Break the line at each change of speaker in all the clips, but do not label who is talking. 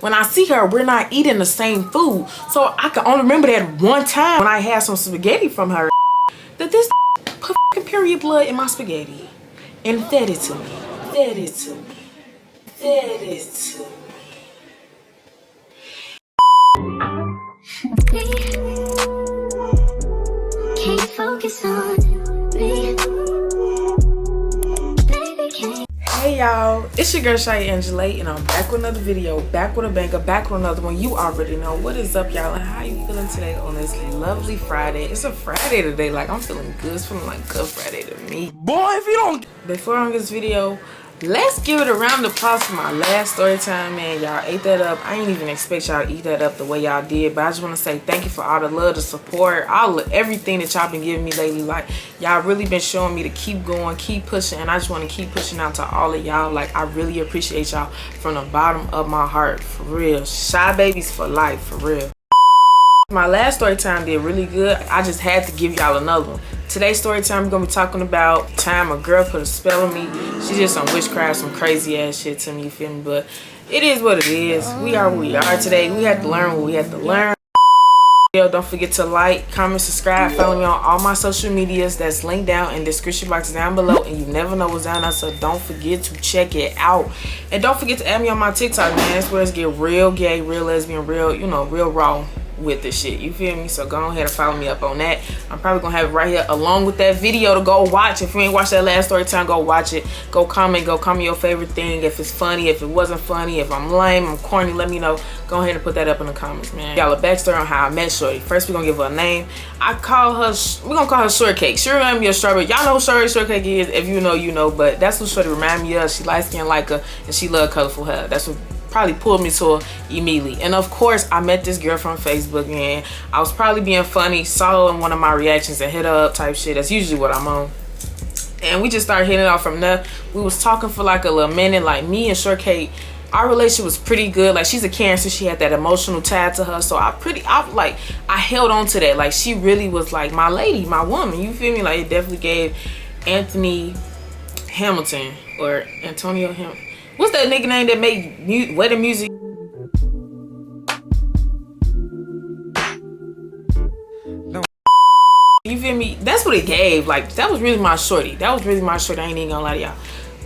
When I see her, we're not eating the same food. So I can only remember that one time when I had some spaghetti from her that this put fucking period blood in my spaghetti and fed it to me. Fed it to me. Fed it to me. Can't focus on me. Hey y'all, it's your girl Shy Angela and I'm back with another video, back with a banger, back with another one. You already know what is up, y'all, and how you feeling today on this lovely Friday. It's a Friday today, like I'm feeling good. It's feeling like good Friday to me. Boy, if you don't. Before I get this video, let's give it a round of applause for my last story time, man. Y'all ate that up. I ain't even expect y'all to eat that up the way y'all did, but I just want to say thank you for all the love, the support, everything that y'all been giving me lately. Like, y'all really been showing me to keep going, keep pushing, and I just want to keep pushing out to all of y'all. Like, I really appreciate y'all from the bottom of my heart, for real. Shy babies for life, for real. My last story time did really good. I just had to give y'all another one. Today's story time, we're gonna be talking about time a girl put a spell on me. She did some witchcraft, some crazy ass shit to me, you feel me? But it is what it is. We are what we are today. We had to learn what we had to learn. Don't forget to like, comment, subscribe, follow me on all my social medias. That's linked down in the description box down below. And you never know what's down there, so don't forget to check it out. And don't forget to add me on my TikTok, man. That's where it's get real gay, real lesbian, real, you know, real raw with this shit, you feel me? So go ahead and follow me up on that. I'm probably gonna have it right here along with that video to go watch. If you ain't watched that last story time, go watch it. Go comment your favorite thing. If it's funny, if it wasn't funny, if I'm lame, I'm corny, let me know. Go ahead and put that up in the comments, man. Y'all, a backstory on how I met Shorty. First, we're gonna give her a name. We're gonna call her Shortcake. She remind me of Strawberry. Y'all know who Shortcake is. If you know, you know, but that's what Shorty remind me of. She light skin like her, and she love colorful hair. That's what probably pulled me to her immediately. And of course, I met this girl from Facebook, and I was probably being funny, saw her in one of my reactions and hit her up type shit. That's usually what I'm on. And we just started hitting it off from there. We was talking for like a little minute. Like, me and Shortcake, our relationship was pretty good. Like, she's a Cancer, she had that emotional tie to her, so I held on to that. Like, she really was like my lady, my woman, you feel me? Like, it definitely gave Anthony Hamilton, or Antonio Hamilton, what's that nigga name that make wedding music? No. You feel me? That's what it gave. Like, that was really my shorty. That was really my shorty. I ain't even gonna lie to y'all.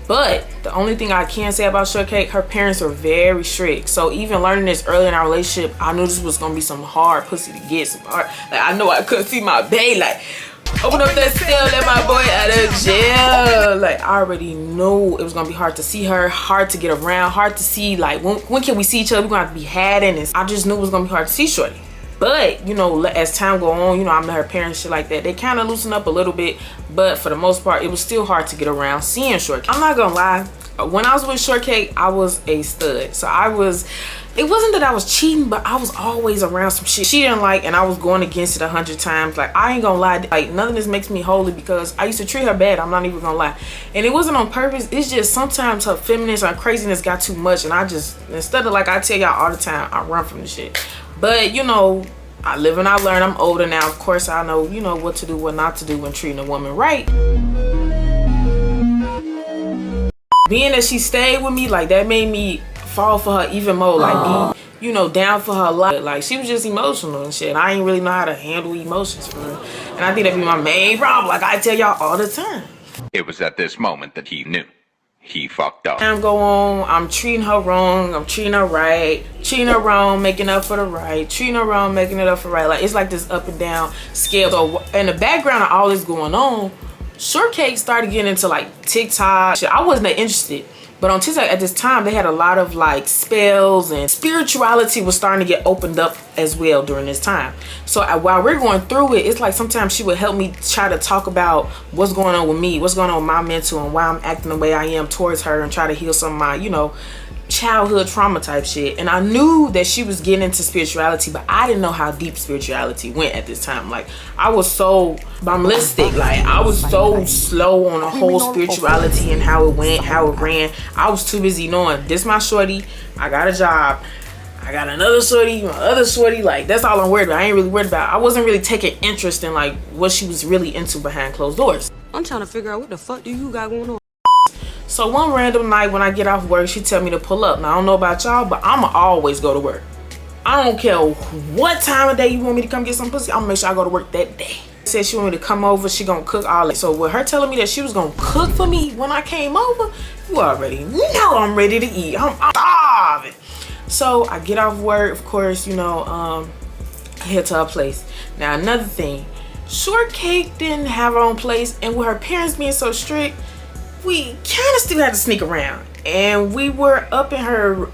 But the only thing I can say about Shortcake, her parents were very strict. So even learning this early in our relationship, I knew this was gonna be some hard pussy to get. Some hard. Like, I know I couldn't see my bae. Like, open up that cell, let my boy out of jail. Like, I already knew it was gonna be hard to see her, hard to get around, hard to see, like, when can we see each other? We're gonna have to be having this. I just knew it was gonna be hard to see Shorty. But, you know, as time go on, you know, I met her parents, shit like that. They kind of loosened up a little bit, but for the most part, it was still hard to get around seeing Shortcake. I'm not gonna lie, when I was with Shortcake, I was a stud. So it wasn't that I was cheating, but I was always around some shit she didn't like, and I was going against it 100 times. Like, I ain't gonna lie, like, none of this makes me holy, because I used to treat her bad. I'm not even gonna lie. And it wasn't on purpose. It's just sometimes her femininity, her craziness got too much, and I just, instead of, like I tell y'all all the time, I run from the shit. But, you know, I live and I learn. I'm older now. Of course, I know, you know, what to do, what not to do when treating a woman right. Being that she stayed with me, like, that made me fall for her even more. Like, be, you know, down for her life. Like, she was just emotional and shit. I ain't really know how to handle emotions for her. And I think that be my main problem. Like, I tell y'all all the time.
It was at this moment that he knew. He fucked up.
Time go on, I'm treating her wrong, I'm treating her right, treating her wrong, making up for the right, treating her wrong, making it up for right. Like, it's like this up and down scale. So in the background of all this going on, Shortcake started getting into like TikTok shit. I wasn't that interested, but on TikTok at this time, they had a lot of like spells, and spirituality was starting to get opened up as well during this time. So while we're going through it, it's like sometimes she would help me try to talk about what's going on with me, what's going on with my mental, and why I'm acting the way I am towards her, and try to heal some of my, you know, childhood trauma type shit. And I knew that she was getting into spirituality, but I didn't know how deep spirituality went at this time. Like, I was so bombastic, like, I was so slow on the whole spirituality and how it went, how it ran. I was too busy knowing this my shorty, I got a job, I got another shorty, my other shorty. Like, that's all I'm worried about. I ain't really worried about, I wasn't really taking interest in like what she was really into behind closed doors.
I'm trying to figure out what the fuck do you got going on.
So one random night when I get off work, she tell me to pull up. Now I don't know about y'all, but I'ma always go to work. I don't care what time of day you want me to come get some pussy, I'm gonna make sure I go to work that day. Said she want me to come over, she gonna cook all that. So with her telling me that she was gonna cook for me when I came over, you already know I'm ready to eat. I'm starving. So I get off work, of course, you know, I head to her place. Now another thing, Shortcake didn't have her own place, and with her parents being so strict, we kind of still had to sneak around. And we were up in her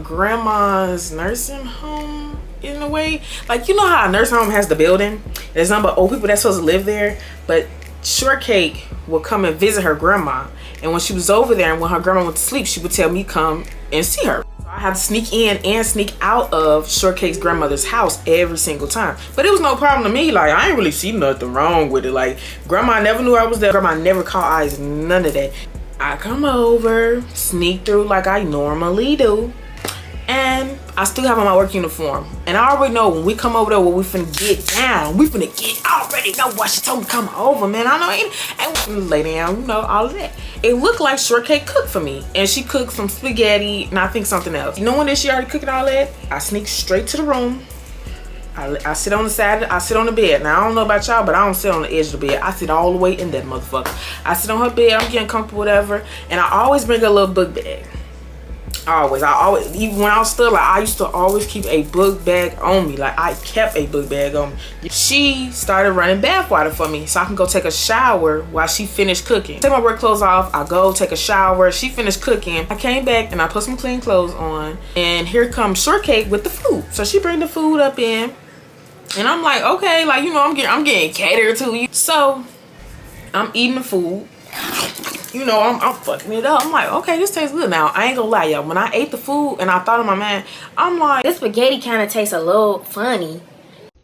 grandma's nursing home in a way. Like, you know how a nursing home has the building? There's nothing but old people that's supposed to live there. But Shortcake would come and visit her grandma. And when she was over there and when her grandma went to sleep, she would tell me come and see her. So I had to sneak in and sneak out of Shortcake's grandmother's house every single time. But it was no problem to me. Like, I ain't really see nothing wrong with it. Like, grandma never knew I was there. Grandma never caught eyes, none of that. I come over, sneak through like I normally do, and I still have on my work uniform. And I already know when we come over there, what we finna get down. We finna get, I already know why she told me to come over, man. I know, and we finna lay down, you know, all of that. It looked like Shortcake cooked for me. And she cooked some spaghetti and I think something else. Knowing that she already cooking all that, I sneak straight to the room. I sit on the side, I sit on the bed. Now, I don't know about y'all, but I don't sit on the edge of the bed. I sit all the way in that motherfucker. I sit on her bed, I'm getting comfortable, whatever. And I always bring a little book bag. I always, even when I was still, like, I used to always keep a book bag on me. Like, I kept a book bag on me. She started running bath water for me so I can go take a shower while she finished cooking. Take my work clothes off, I go take a shower. She finished cooking. I came back and I put some clean clothes on. And here comes Shortcake with the food. So she bring the food up in. And I'm like, okay, like, you know, I'm getting catered to you. So I'm eating the food. You know, I'm fucking it up. I'm like, okay, this tastes good. Now, I ain't gonna lie, y'all. When I ate the food and I thought of my man, I'm like,
this spaghetti kind of tastes a little funny.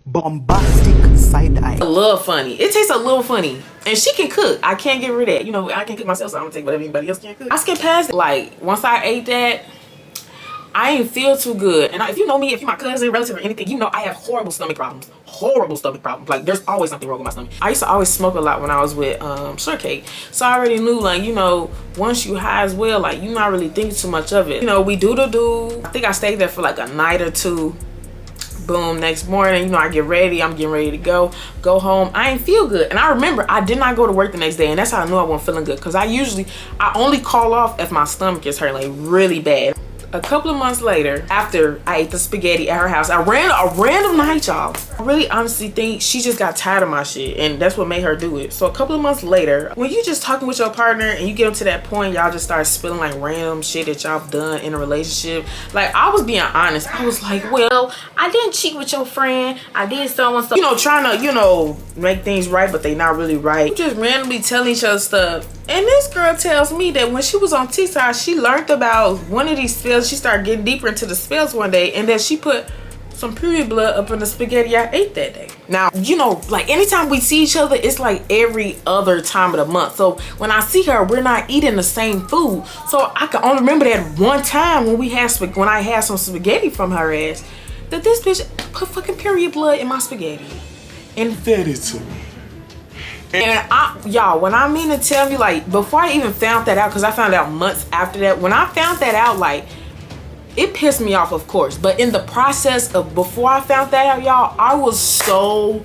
Bombastic side eye.
A little funny. It tastes a little funny. And she can cook. I can't get rid of that. You know, I can cook myself, so I'm gonna take whatever anybody else can cook. I skipped past it. Like, once I ate that, I ain't feel too good. And if you know me, if you're my cousin, relative, or anything, you know I have horrible stomach problems. Horrible stomach problems. Like, there's always something wrong with my stomach. I used to always smoke a lot when I was with Shortcake. So I already knew, like, you know, once you high as well, like, you're not really thinking too much of it. You know, we do the do. I think I stayed there for like a night or two. Boom, next morning, you know, I get ready. I'm getting ready to go home. I ain't feel good. And I remember I did not go to work the next day, and that's how I knew I wasn't feeling good. Because I only call off if my stomach is hurting, like, really bad. A couple of months later, after I ate the spaghetti at her house, I ran a random night, y'all. I really honestly think she just got tired of my shit, and that's what made her do it. So a couple of months later, when you just talking with your partner and you get up to that point, y'all just start spilling like random shit that y'all done in a relationship. Like, I was being honest. I was like, well, I didn't cheat with your friend. I did so and so. You know, trying to, you know, make things right, but they not really right. You just randomly telling each other stuff. And this girl tells me that when she was on TikTok, she learned about one of these spells. She started getting deeper into the spells one day, and that she put some period blood up in the spaghetti I ate that day. Now, you know, like, anytime we see each other, it's like every other time of the month. So when I see her, we're not eating the same food. So I can only remember that one time when I had some spaghetti from her ass, that this bitch put fucking period blood in my spaghetti. And
That is to me.
And y'all, when I mean to tell you, like, before I even found that out, because I found out months after that, when I found that out, like, it pissed me off, of course. But in the process of before I found that out, y'all, I was so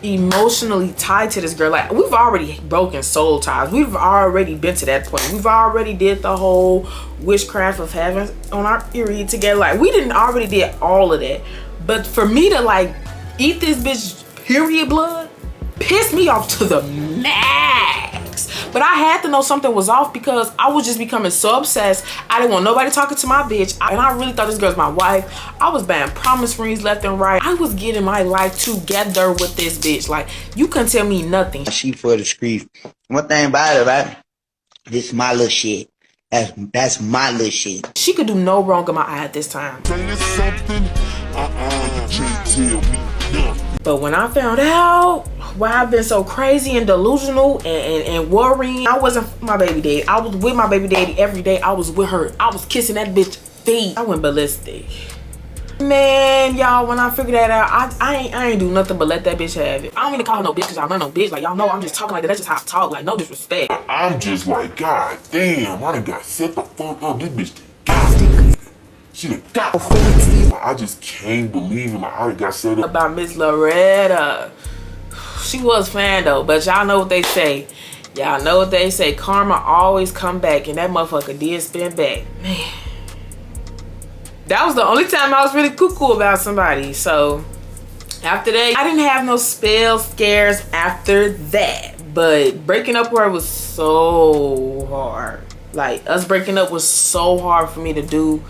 emotionally tied to this girl. Like, we've already broken soul ties. We've already been to that point. We've already did the whole witchcraft of having on our period together. Like, we didn't already did all of that. But for me to, like, eat this bitch period blood pissed me off to the max. But I had to know something was off because I was just becoming so obsessed. I didn't want nobody talking to my bitch. And I really thought this girl's my wife. I was buying promise rings left and right. I was getting my life together with this bitch. Like, you couldn't tell me nothing.
She for the street. One thing about it, right? This is my little shit. That's my little shit.
She could do no wrong in my eye at this time. But when I found out why I've been so crazy and delusional and worrying, I wasn't my baby daddy. I was with my baby daddy every day. I was with her. I was kissing that bitch feet. I went ballistic. Man, y'all, when I figured that out, I ain't do nothing but let that bitch have it. I don't even call her no bitch because y'all know no bitch. Like, y'all know I'm just talking like that. That's just how I talk. Like, no disrespect.
I'm just like, God damn, I done got set the fuck up. This bitch done got she done got I just can't believe it. Like, I done got set up.
About Miss Loretta. She was fan though, but y'all know what they say. Y'all know what they say. Karma always come back, and that motherfucker did spin back. Man. That was the only time I was really cuckoo about somebody. So after that, I didn't have no spell scares after that. But breaking up with her was so hard. Like, us breaking up was so hard for me to do.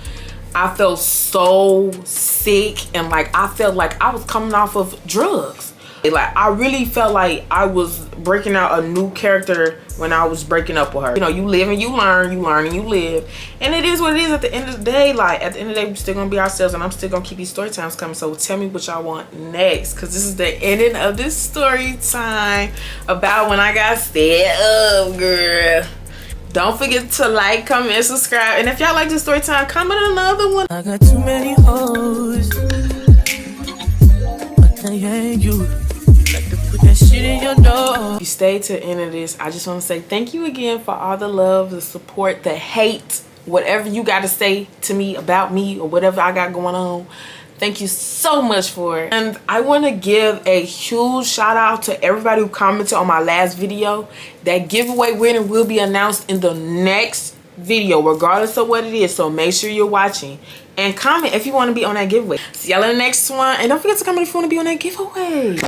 I felt so sick, and like I felt like I was coming off of drugs. Like, I really felt like I was breaking out a new character when I was breaking up with her. You know, you live and you learn, you learn and you live. And it is what it is at the end of the day. Like, at the end of the day, we're still gonna be ourselves, and I'm still gonna keep these story times coming. So tell me what y'all want next, because this is the ending of this story time about when I got fed up, girl. Don't forget to like, comment, and subscribe. And if y'all like this story time, comment another one.
I got too many hoes. I can't hang you. Like to put that shit in your door.
If you stayed to the end of this, I just want to say thank you again for all the love, the support, the hate, whatever you got to say to me about me or whatever I got going on. Thank you so much for it. And I want to give a huge shout out to everybody who commented on my last video. That giveaway winner will be announced in the next video, regardless of what it is. So make sure you're watching and comment if you want to be on that giveaway. See y'all in the next one. And don't forget to comment if you want to be on that giveaway.